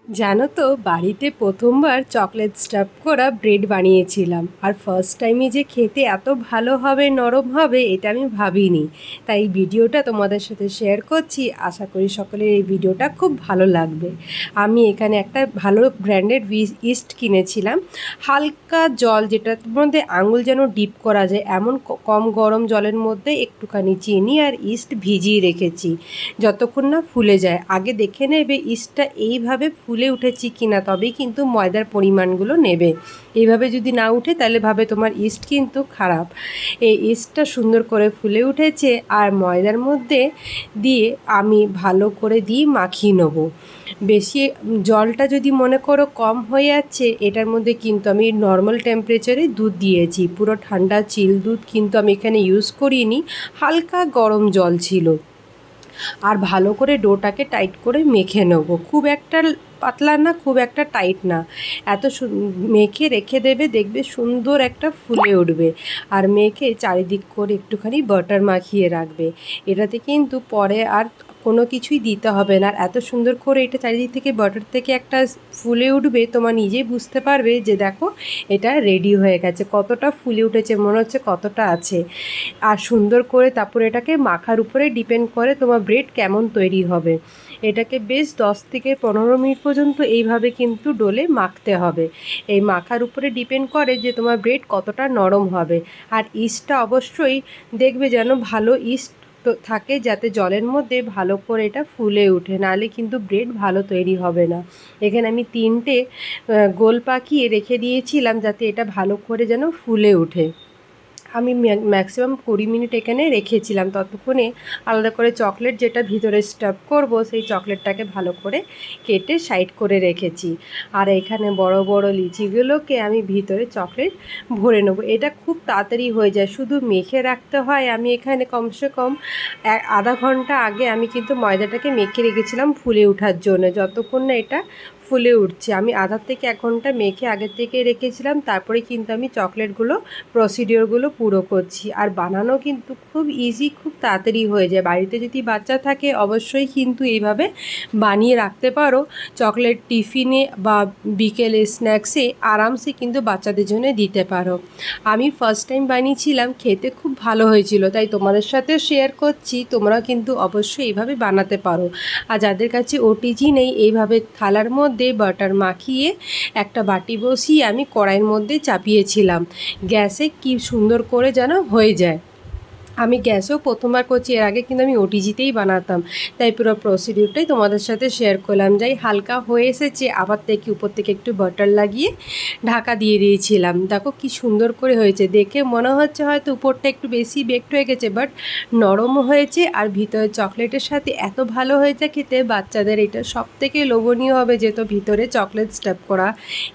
জানো তো, বাড়িতে প্রথমবার চকলেট স্টাফ করা ব্রেড বানিয়েছিলাম। আর ফার্স্ট টাইমে যে খেতে এত ভালো হবে, নরম হবে, এটা আমি ভাবিনি। তাই ভিডিওটা তোমাদের সাথে শেয়ার করছি। আশা করি সকলের এই ভিডিওটা খুব ভালো লাগবে। আমি এখানে একটা ভালো ব্র্যান্ডেড ইস্ট কিনেছিলাম। হালকা জল, যেটার মধ্যে আঙুল যেন ডিপ করা যায় এমন কম গরম জলের মধ্যে একটুখানি চিনি আর ইস্ট ভিজিয়ে রেখেছি যতক্ষণ না ফুলে যায়। আগে দেখে নেবে ইস্টটা এইভাবে ফুলে উঠেছি কিনা, তবেই কিন্তু ময়দার পরিমাণগুলো নেবে। এইভাবে যদি না উঠে তাহলে ভাবে তোমার ইস্ট কিন্তু খারাপ। এই ইস্টটা সুন্দর করে ফুলে উঠেছে আর ময়দার মধ্যে দিয়ে আমি ভালো করে দিয়ে মাখিয়ে নেব। বেশি জলটা যদি মনে করো কম হয়ে যাচ্ছে, এটার মধ্যে কিন্তু আমি নর্মাল টেম্পারেচারে দুধ দিয়েছি। পুরো ঠান্ডা চিল দুধ কিন্তু আমি এখানে ইউজ করিনি, হালকা গরম জল ছিল। আর ভালো করে ডোটাকে টাইট করে মেখে নেব, খুব একটা পাতলা না, খুব একটা টাইট না। এত মেখে রেখে দেবে, দেখবে সুন্দর একটা ফুলে উঠবে। আর মেখে চারিদিক করে একটুখানি বাটার মাখিয়ে রাখবে। এটাতে কিন্তু পরে আর কোনো কিছুই দিতে হবে না। আর এত সুন্দর করে এটা চারিদিক থেকে বাটার থেকে একটা ফুলে উঠবে, তোমার নিজেই বুঝতে পারবে যে দেখো এটা রেডি হয়ে গেছে। কতটা ফুলে উঠেছে, মনে হচ্ছে কতটা আছে। আর সুন্দর করে তারপরে এটাকে মাখার উপরে ডিপেন্ড করে তোমার ব্রেড কেমন তৈরি হবে। এটাকে বেশ 10 থেকে 15 মিনিট পর্যন্ত এইভাবে কিন্তু ডোলে মাখতে হবে। এই মাখার উপরে ডিপেন্ড করে যে তোমার ব্রেড কতটা নরম হবে। আর ইস্টটা অবশ্যই দেখবে যেন ভালো ইস্ট তো থাকে, যাতে জলের মধ্যে ভালো করে এটা ফুলে ওঠে, নাহলে কিন্তু ব্রেড ভালো তৈরি হবে না। এখানে আমি 3টে গোল পাকিয়ে রেখে দিয়েছিলাম যাতে এটা ভালো করে যেন ফুলে ওঠে। আমি ম্যাক্সিমাম 20 মিনিট এখানে রেখেছিলাম। ততক্ষণে আলাদা করে চকলেট, যেটা ভিতরে স্টাফ করব, সেই চকলেটটাকে ভালো করে কেটে সাইড করে রেখেছি। আর এখানে বড় বড় লিচিগুলোকে আমি ভিতরে চকলেট ভরে নেবো। এটা খুব তাড়াতাড়ি হয়ে যায়, শুধু মেখে রাখতে হয়। আমি এখানে কমসে কম আধা ঘন্টা আগে আমি কিন্তু ময়দাটাকে মেখে রেখেছিলাম ফুলে ওঠার জন্য। যতক্ষণ না এটা ফুলে উঠছে, আমি আধা থেকে 1 ঘন্টা মেখে আগের থেকে রেখেছিলাম। তারপরে কিন্তু আমি চকলেটগুলো প্রসিডিওরগুলো পুরো করছি। আর বানানো কিন্তু খুব ইজি, খুব তাড়াতাড়ি হয়ে যায়। বাড়িতে যদি বাচ্চা থাকে অবশ্যই কিন্তু এইভাবে বানিয়ে রাখতে পারো। চকলেট টিফিনে বা বিকেলে স্ন্যাক্সে আরামসে কিন্তু বাচ্চাদের জন্য দিতে পারো। আমি ফার্স্ট টাইম বানিয়েছিলাম, খেতে খুব ভালো হয়েছিল, তাই তোমাদের সাথে শেয়ার করছি। তোমরা কিন্তু অবশ্যই এইভাবে বানাতে পারো। আর যাদের কাছে ওটিজি নেই, এইভাবে থালার মধ্যে বাটার মাখিয়ে একটা বাটি বসিয়ে আমি কড়াইয়ের মধ্যে চাপিয়েছিলাম। গ্যাসে কি সুন্দর করে যেন হয়ে যায়। আমি গ্যাসেও প্রথমবার করছি, এর আগে কিন্তু আমি ওটিজিতেই বানাতাম। তাই পুরো প্রসিডিউরটাই তোমাদের সাথে শেয়ার করলাম। যাই হালকা হয়ে এসেছে, আবার থেকে উপর থেকে একটু বাটার লাগিয়ে ঢাকা দিয়ে দিয়েছিলাম। দেখো কি সুন্দর করে হয়েছে, দেখে মনে হচ্ছে হয়তো উপরটা একটু বেশি বেকড হয়ে গেছে, বাট নরমও হয়েছে। আর ভিতরে চকলেটের সাথে এত ভালো হয়েছে খেতে, বাচ্চাদের এটা সব থেকে লোভনীয় হবে, যেহেতু ভিতরে চকলেট স্টাফ করা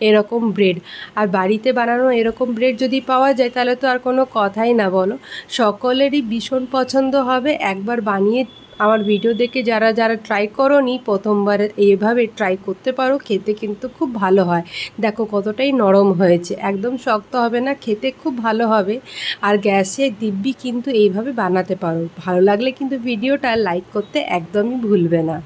এরকম ব্রেড। আর বাড়িতে বানানো এরকম ব্রেড যদি পাওয়া যায় তাহলে তো আর কোনো কথাই না, বলো। সকলেরই ভীষণ পছন্দ হবে। একবার বানিয়ে আমার ভিডিও দেখে যারা যারা ট্রাই করোনি, প্রথমবার এইভাবে ট্রাই করতে পারো, খেতে কিন্তু খুব ভালো হয়। দেখো কতটাই নরম হয়েছে, একদম শক্ত হবে না, খেতে খুব ভালো হবে। আর গ্যাসে দিব্যি কিন্তু এইভাবে বানাতে পারো। ভালো লাগলে কিন্তু ভিডিওটা লাইক করতে একদমই ভুলবে না।